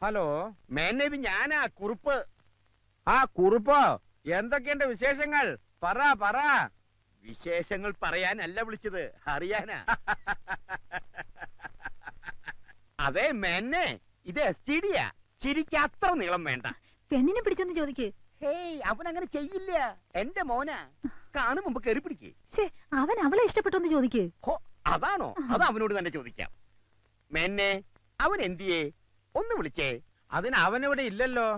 Hello, മേനേത് ഞാനാ കുറുപ്പ്. ആ കുറുപ്പോ, എന്തൊക്കെയുണ്ട് വിശേഷങ്ങൾ? പറ. വിശേഷങ്ങൾ പറയാനല്ല വിളിച്ചത്, അറിയാനാ. അതെ മേന്നെ, ഇത് STDയാ. ചിരിക്ക് അത്ര നീളം വേണ്ട. പെണ്ണിനെ പിടിച്ചൊന്ന് ചോദിക്ക്. ഹേയ്, അവൻ അങ്ങനെ ചെയ്യില്ല. എന്റെ മോനാ. കാണും മുമ്പ് കയറി പിടിക്കേ. അവൻ അവളെ ഇഷ്ടപ്പെട്ടൊന്ന് ചോദിക്ക്. അതാണോ? അത് അവനോട് തന്നെ ചോദിക്കാം. മേന്നെ, അവൻ എന്തിയേ? ഒന്ന് വിളിച്ചേ. അതിന് അവനിവിടെ ഇല്ലല്ലോ.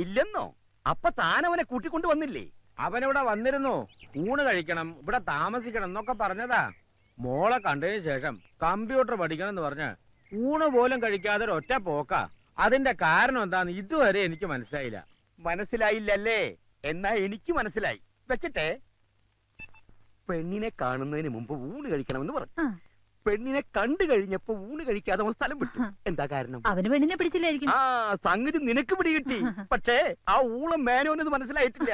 ഇല്ലെന്നോ? അപ്പൊ താൻ അവനെ കൂട്ടിക്കൊണ്ട് വന്നില്ലേ? അവനിവിടെ വന്നിരുന്നു. ഊണ് കഴിക്കണം, ഇവിടെ താമസിക്കണം എന്നൊക്കെ പറഞ്ഞതാ. മോളെ കണ്ടതിന് ശേഷം കമ്പ്യൂട്ടർ പഠിക്കണം എന്ന് പറഞ്ഞ് ഊണ് പോലും കഴിക്കാതെ ഒറ്റ പോക്കാ. അതിന്റെ കാരണം എന്താന്ന് ഇതുവരെ എനിക്ക് മനസ്സിലായില്ല. മനസ്സിലായില്ലല്ലേ? എന്നാ എനിക്ക് മനസ്സിലായി. വെച്ചിട്ടെ, പെണ്ണിനെ കാണുന്നതിന് മുമ്പ് ഊണ് കഴിക്കണമെന്ന് പറഞ്ഞു. പെണ്ണിനെ കണ്ടു കഴിഞ്ഞപ്പോ ഊണ് കഴിക്കാതെ അവൻ സ്ഥലം വിട്ടു. എന്താ കാരണം? അവന് പെണ്ണിനെ പിടിച്ചില്ലായിരിക്കും. ആ സംഗതി നിനക്ക് പിടികിട്ടി. പക്ഷേ ആ ഊളം മേനോന്നത് മനസ്സിലായിട്ടില്ല.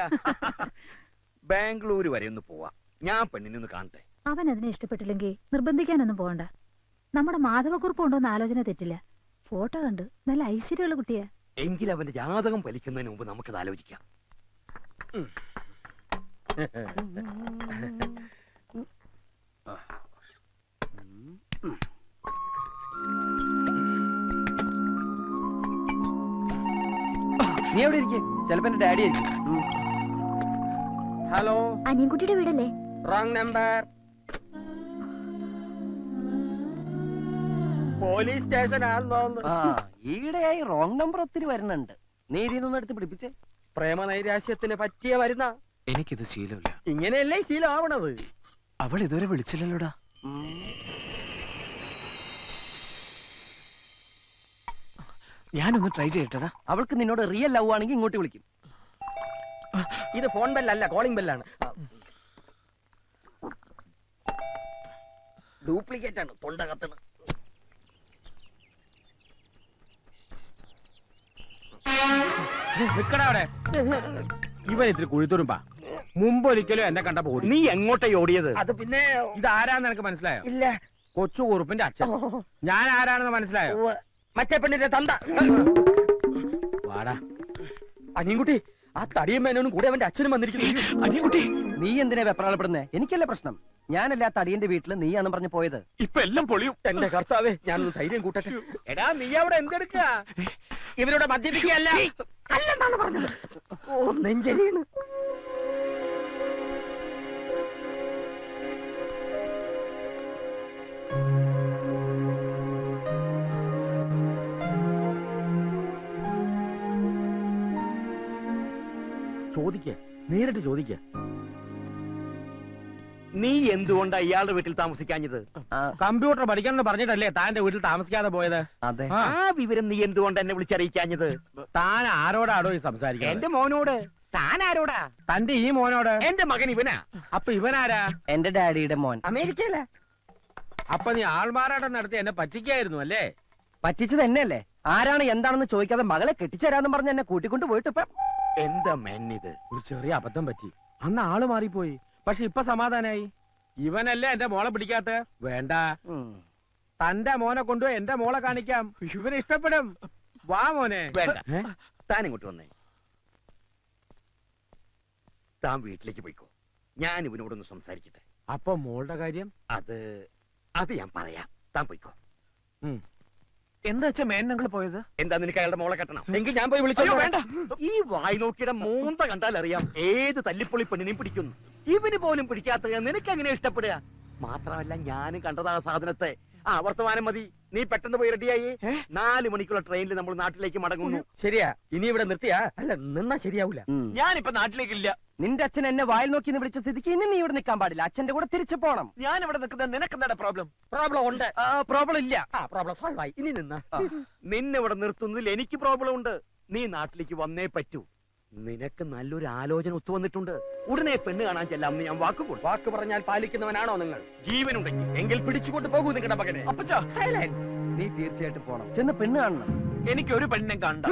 ബാംഗ്ലൂർ വരെ ഒന്ന് പോവാ. ഞാൻ പെണ്ണിനെ ഒന്ന് കാണട്ടെ. അവൻ അതിനെ ഇഷ്ടപ്പെട്ടില്ലെങ്കിൽ നിർബന്ധിക്കാനൊന്നും പോകണ്ട. നമ്മുടെ മാധവക്കുറിപ്പ് കൊണ്ടൊന്നും ആലോചന തെറ്റില്ല. ഫോട്ടോ കണ്ട് നല്ല ഐശ്വര്യമുള്ള കുട്ടിയാ. എങ്കിൽ അവന്റെ ജാതകം ഫലിക്കുന്നതിന് മുമ്പ് നമുക്കത് ആലോചിക്കാം. നീ എവിടെ ഇരിക്കും? ചിലപ്പോ എന്റെ ഡാഡി ആയിരിക്കും. ഹലോ, അനിയൻകുട്ടിയുടെ വീടല്ലേ? Wrong number. പോലീസ് സ്റ്റേഷൻ ആണെന്ന് തോന്നുന്നു. ഈയിടെയായി റോങ് നമ്പർ ഒത്തിരി വരുന്നുണ്ട്. നീ ഇതിന്നൊന്നും എടുത്ത് പിടിപ്പിച്ചേ. പ്രേമനൈരാശ്യത്തിന് പറ്റിയ വരുന്ന. എനിക്കിത് ശീലമില്ല. ഇങ്ങനെയല്ലേ ശീലമാവണത്? അവൾ ഇതുവരെ വിളിച്ചില്ലല്ലോടാ. ഞാനൊന്ന് ട്രൈ ചെയ്യട്ടെടാ. അവൾക്ക് നിന്നോട് റിയൽ ലവ് ആണെങ്കിൽ ഇങ്ങോട്ട് വിളിക്കും. ഇത് ഫോൺ ബെല്ലല്ല, കോളിംഗ് ബെല്ലാണ്. ഡ്യൂപ്ലിക്കേറ്റ് ആണ്. തൊണ്ട കത്തണ്. നിക്കടാ അവിടെ. ഇവൻ ഇത്തിരി കുഴിത്തുരുമ്പാ. മുമ്പ് ഒരിക്കലും എന്നെ കണ്ടപ്പോ ഓടി. നീ എങ്ങോട്ടേ ഓടിയത്? അത് പിന്നെ ഇതാരാന്ന് എനിക്ക് മനസ്സിലായോ? ഇല്ല. കൊച്ചു കുറുപ്പിന്റെ അച്ഛൻ. ഞാൻ ആരാണെന്ന് മനസ്സിലായോ? മറ്റേ പെണ്ണിന്റെ തന്ത. വാടാ അനിയൻകുട്ടി, ആ തടിയും മേനോനും കൂടെ അവന്റെ അച്ഛനും വന്നിരിക്കുന്നു. അനിയൻകുട്ടി, നീ എന്തിനാ വെപ്രാളപ്പെടുന്നേ? എനിക്കല്ലേ പ്രശ്നം. ഞാനല്ല ആ തടിയന്റെ വീട്ടില് നീയാന്ന് പറഞ്ഞു പോയത്. ഇപ്പൊ എല്ലാം പൊളിയും. എന്റെ കർത്താവേ, ഞാനൊന്ന് ധൈര്യം കൂട്ടട്ടെ. എടാ, നീ അവിടെ എന്തെടുക്കുക? ഇവരോട് മദ്യപിക്കുകയല്ല അല്ലെന്നാണ് പറഞ്ഞത്. ഓ, നെഞ്ചരിയാണ്. ചോദിക്ക, നേരിട്ട് ചോദിക്ക. നീ എന്തുകൊണ്ടാ ഇയാളുടെ വീട്ടിൽ താമസിക്കാഞ്ഞത്? കമ്പ്യൂട്ടർ പഠിക്കണം എന്ന് പറഞ്ഞിട്ടല്ലേ താന്റെ വീട്ടിൽ താമസിക്കാതെ പോയത്? അതെ. ആ വിവരം നീ എന്തുകൊണ്ട് എന്നെ വിളിച്ചറിയിക്കാഞ്ഞത്? താൻ ആരോടാടോ ഈ സംസാരിക്കുക? എന്റെ മോനോട്. താൻ ആരോടാ? തന്റെ ഈ മോനോട്. എന്റെ മകൻ ഇവനാ. അപ്പൊ ഇവനാരാ? എന്റെ ഡാഡിയുടെ മോൻ. അമേരിക്കയില. അപ്പൊ നീ ആൾമാറാട്ടം നടത്തി എന്നെ പറ്റിക്കായിരുന്നു അല്ലേ? പറ്റിച്ചത് എന്നെയല്ലേ? ആരാണ് എന്താണെന്ന് ചോദിക്കാതെ മകളെ കെട്ടിച്ചേരാന്ന് പറഞ്ഞ് എന്നെ കൂട്ടിക്കൊണ്ട് പോയിട്ട് ഇപ്പൊ എന്താ മെന്നിത്? ഒരു ചെറിയ അബദ്ധം പറ്റി. അന്ന് ആള് മാറിപ്പോയി. പക്ഷെ ഇപ്പൊ സമാധാനായി. ഇവനല്ലേ എന്റെ മോളെ പിടിക്കാത്ത? വേണ്ട, തന്റെ മോനെ കൊണ്ടു എന്റെ മോളെ കാണിക്കാം. ഇവന് ഇഷ്ടപ്പെടും. വാ മോനെ. വേണ്ട, താൻ ഇങ്ങോട്ട് വന്നേ. താൻ വീട്ടിലേക്ക് പോയിക്കോ. ഞാൻ ഇവനോടൊന്ന് സംസാരിക്കട്ടെ. അപ്പൊ മോളുടെ കാര്യം? അത് ഞാൻ പറയാം. താൻ പോയിക്കോ. എന്താ വെച്ചാ മേനങ്ങൾ പോയത്? എന്താ നിനക്ക് അയാളുടെ മോളെ കെട്ടണം? എങ്കിൽ ഞാൻ പോയി വിളിച്ചോ. വേണ്ട, ഈ വായി നോക്കിയുടെ മൂന്ത കണ്ടാൽ അറിയാം ഏത് തല്ലിപ്പൊളി പെണ്ണിനെയും പിടിക്കുന്നു. ഇവന് പോലും പിടിക്കാത്ത നിനക്ക് എങ്ങനെ ഇഷ്ടപ്പെടുക? മാത്രമല്ല, ഞാനും കണ്ടതാ സാധനത്തെ. വർത്തമാനം മതി. നീ പെട്ടെന്ന് പോയി റെഡിയായി. 4 മണിക്കുള്ള ട്രെയിനിൽ നമ്മൾ നാട്ടിലേക്ക് മടങ്ങുന്നു. ശരിയാ? ഇനി ഇവിടെ നിർത്തിയാ? അല്ല, നിന്നാ ശരിയാവൂല. ഞാനിപ്പോ നാട്ടിലേക്കില്ല. നിന്റെ അച്ഛൻ എന്നെ വായിൽ നോക്കി വിളിച്ച സ്ഥിതിക്ക് ഇനി നീ ഇവിടെ നിൽക്കാൻ പാടില്ല. അച്ഛന്റെ കൂടെ തിരിച്ചു പോണം. ഞാൻ ഇവിടെ നിൽക്കുന്ന നിനക്ക് എന്താണ് പ്രോബ്ലം? പ്രോബ്ലം ഉണ്ട്. പ്രോബ്ലം ഇല്ല. പ്രോബ്ലം സോൾവ് ആയി. ഇനി നിന്നാ. നിന്നെ ഇവിടെ നിർത്തുന്നതിൽ എനിക്ക് പ്രോബ്ലം ഉണ്ട്. നീ നാട്ടിലേക്ക് വന്നേ പറ്റൂ. നിനക്ക് നല്ലൊരു ആലോചന ഒത്തുവന്നിട്ടുണ്ട്. ഉടനെ പെണ്ണ് കാണാൻ ചെല്ലാമെന്ന് ഞാൻ വാക്ക് പറഞ്ഞാൽ പാലിക്കുന്നവനാണോ നിങ്ങൾ? ജീവനുണ്ടെങ്കിൽ എങ്കിൽ പിടിച്ചുകൊണ്ട് പോകൂ നിങ്ങളുടെ മകനെ. സൈലൻസ്. നീ തീർച്ചയായിട്ടും പോണം. ചെന്ന് പെണ്ണ് കാണണം. എനിക്കൊരു പെണ്ണിനെ കണ്ട.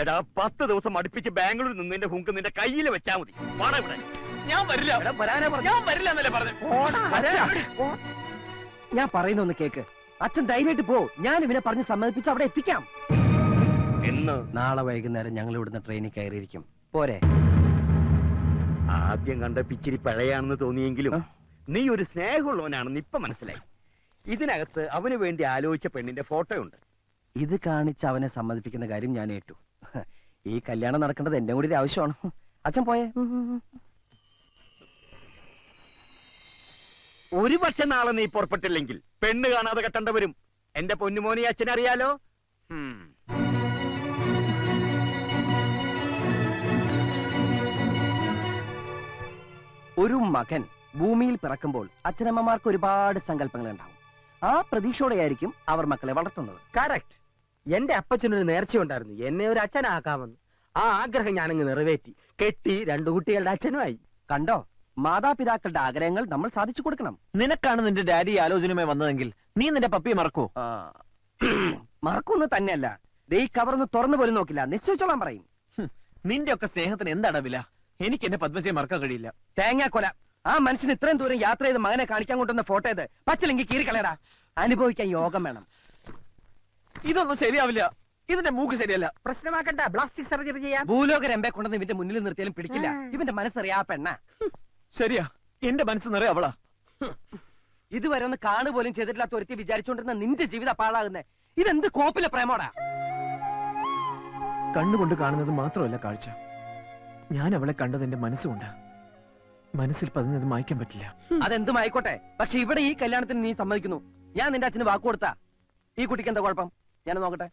എടാ, 10 ദിവസം അടുപ്പിച്ച് ബാംഗ്ലൂരിൽ നിന്ന് നിന്റെ ഹുങ്ക് നിന്റെ കയ്യിൽ വെച്ചാ മതി. വാടാ ഇവിടെ. ഞാൻ വരില്ല. ഞാൻ വരില്ല എന്നല്ലേ പറഞ്ഞു. ഞാൻ പറയുന്ന ഒന്ന് കേക്ക്. അച്ഛൻ ധൈര്യമായിട്ട് പോ. ഞാൻ ഇവനെ പറഞ്ഞ് സമ്മതിപ്പിച്ച് അവിടെ എത്തിക്കാം. എന്ന് നാളെ വൈകുന്നേരം ഞങ്ങൾ ഇവിടുന്ന് ട്രെയിനിൽ കയറിയിരിക്കും. പോരെ? ആദ്യം കണ്ട പിച്ചിരി പഴയാണെന്ന് തോന്നിയെങ്കിലും നീ ഒരു സ്നേഹമുള്ളവനാണെന്ന് ഇപ്പൊ മനസ്സിലായി. ഇതിനകത്ത് അവന് വേണ്ടി ആലോചിച്ച പെണ്ണിന്റെ ഫോട്ടോ ഉണ്ട്. ഇത് കാണിച്ച് അവനെ സമ്മതിപ്പിക്കുന്ന കാര്യം ഞാൻ ഏറ്റു. ഈ കല്യാണം നടക്കേണ്ടത് എന്റെ കൂടി ഒരു ആവശ്യമാണ്. അച്ഛൻ പോയേ. ഒരു പക്ഷെ നാളെ നീ പുറപ്പെട്ടില്ലെങ്കിൽ പെണ്ണ് കാണാതെ കെട്ടേണ്ട വരും. എന്റെ പൊന്നുമോനി അച്ഛനറിയാലോ. ഒരു മകൻ ഭൂമിയിൽ പിറക്കുമ്പോൾ അച്ഛനമ്മമാർക്ക് ഒരുപാട് സങ്കല്പങ്ങൾ ഉണ്ടാവും. ആ പ്രതീക്ഷയോടെയായിരിക്കും അവർ മക്കളെ വളർത്തുന്നത്. കറക്റ്റ്. എന്റെ അപ്പച്ചനൊരു നേർച്ചയുണ്ടായിരുന്നു, എന്നെ ഒരു അച്ഛനാക്കാമെന്ന്. ആ ആഗ്രഹം ഞാനങ്ങ് നിറവേറ്റി. കെട്ടി 2 കുട്ടികളുടെ അച്ഛനുമായി. കണ്ടോ, മാതാപിതാക്കളുടെ ആഗ്രഹങ്ങൾ നമ്മൾ സാധിച്ചു കൊടുക്കണം. നിനക്കാണ് നിന്റെ ഡാഡി ആലോചനയുമായി വന്നതെങ്കിൽ നീ നിന്റെ പപ്പിയെ മറക്കോ? മറക്കൊന്നും തന്നെയല്ല. ഈ കവറൊന്ന് തുറന്നു പോലും നോക്കില്ല, നിശ്ചയിച്ചോളാൻ പറയും. നിന്റെ ഒക്കെ സ്നേഹത്തിന് എന്താണ് വില? എനിക്ക് എന്റെ പത്മജയെ മറക്കാൻ കഴിയില്ല. തേങ്ങാക്കൊല. ആ മനുഷ്യൻ ഇത്രയും ദൂരം യാത്ര ചെയ്ത് മകനെ കാണിക്കാൻ കൊണ്ടുവന്ന ഫോട്ടോ ഇത് പറ്റില്ലെങ്കിൽ കീറിക്കളയടാ. അനുഭവിക്കാൻ യോഗം വേണം. ഇതൊന്നും ശരിയാവില്ല. ഇതിന്റെ മൂക്ക് ശരിയല്ല. പ്രശ്നമാക്കണ്ട, പ്ലാസ്റ്റിക് സർജറി ചെയ്യാം. ഭൂലോക രമ്പെ കൊണ്ടുവന്ന് ഇവന്റെ മുന്നിൽ നിർത്തിയാലും പിടിക്കില്ല. ഇവന്റെ മനസ്സറിയാ പെണ്ണ. ശരിയാ, എന്റെ മനസ്സ് നിറയെ അവളാ. ഇതുവരെ ഒന്ന് കാണുപോലും ചെയ്തിട്ടില്ലാത്ത ഒരുത്തി വിചാരിച്ചോണ്ടിരുന്ന നിന്റെ ജീവിതം പാഴാകുന്നേ. ഇതെന്ത് കോപ്പിലെ പ്രേമോടാ? കണ്ണുകൊണ്ട് കാണുന്നത് മാത്രമല്ല കാഴ്ച. ഞാൻ അവളെ കണ്ടത് എന്റെ മനസ്സുകൊണ്ട്. മനസ്സിൽ പതിഞ്ഞത് മായ്ക്കാൻ പറ്റില്ല. അതെന്തും ആയിക്കോട്ടെ, പക്ഷെ ഇവിടെ ഈ കല്യാണത്തിന് നീ സമ്മതിക്കുന്നു. ഞാൻ നിന്റെ അച്ഛന് വാക്ക് കൊടുത്താ ഈ കുട്ടിക്ക് എന്താ കുഴപ്പം? ഞാൻ നോക്കട്ടെ.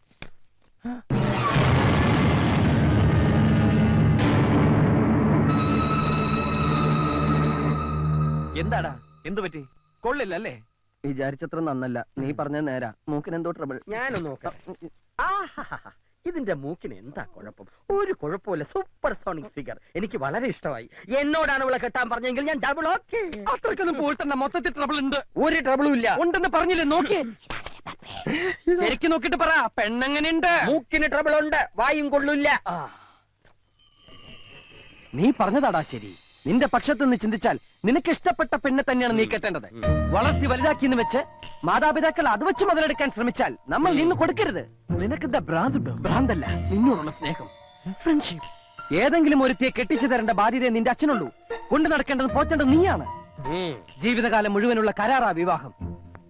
എന്താടാ, എന്തു പറ്റി? കൊള്ളില്ലല്ലേ? വിചാരിച്ചത്ര നന്നല്ല. നീ പറഞ്ഞ നേരാ. മൂക്കിനെന്തോ ട്രബിൾ. ഞാനൊന്ന് നോക്കാം. ഇതിന്റെ മൂക്കിന് എന്താ കുഴപ്പം? ഒരു കുഴപ്പമില്ല. Super sonic figure. എനിക്ക് വളരെ ഇഷ്ടമായി. എന്നോടാണ് ഇവളെ കെട്ടാൻ പറഞ്ഞെങ്കിൽ ഞാൻ ഡബിൾ ഓക്കെ. അത്രക്കൊന്നും പോയിട്ടല്ല, മൊത്തത്തിൽ ട്രബിൾ ഉണ്ട്. ഒരു ട്രബിളും ഇല്ല. ഉണ്ടെന്ന് പറഞ്ഞില്ലേ? നോക്കിയേ, ശരിക്കും നോക്കിട്ട് പറ, പെണ്ണെങ്ങനെയുണ്ട്? മൂക്കിന് ട്രബിൾ ഉണ്ട്, വായും കൊള്ളില്ല. നീ പറഞ്ഞതാടാ ശരി. നിന്റെ പക്ഷത്ത് നിന്ന് ചിന്തിച്ചാൽ നിനക്ക് ഇഷ്ടപ്പെട്ട പെണ്ണെ തന്നെയാണ് നീ കെട്ടേണ്ടത്. വളർത്തി വലുതാക്കിയെന്ന് വെച്ച് മാതാപിതാക്കൾ അത് വെച്ച് മുതലെടുക്കാൻ ശ്രമിച്ചാൽ നമ്മൾ നിന്ന് കൊടുക്കരുത്. നിനക്കെന്താ ഭ്രാന്തുണ്ടോ? ഭ്രാന്തല്ല, നിന്നോടുള്ള സ്നേഹം, ഫ്രണ്ട്ഷിപ്പ്. ഏതെങ്കിലും ഒരുത്തിയെ കെട്ടിച്ചു തരേണ്ട ബാധ്യത നിന്റെ അച്ഛനുള്ളൂ. കൊണ്ടു നടക്കേണ്ടത് പോറ്റേണ്ടത് നീയാണ്. ജീവിതകാലം മുഴുവനുള്ള കരാറാ വിവാഹം.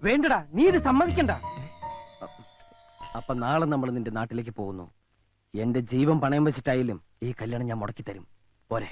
വേണ്ടടാ, നീ ഇത് സമ്മതിക്കണ്ട. അപ്പൊ നാളെ നമ്മൾ നിന്റെ നാട്ടിലേക്ക് പോകുന്നു. എന്റെ ജീവൻ പണയം വെച്ചിട്ടായാലും ഈ കല്യാണം ഞാൻ മുടക്കി തരും. പോരെ?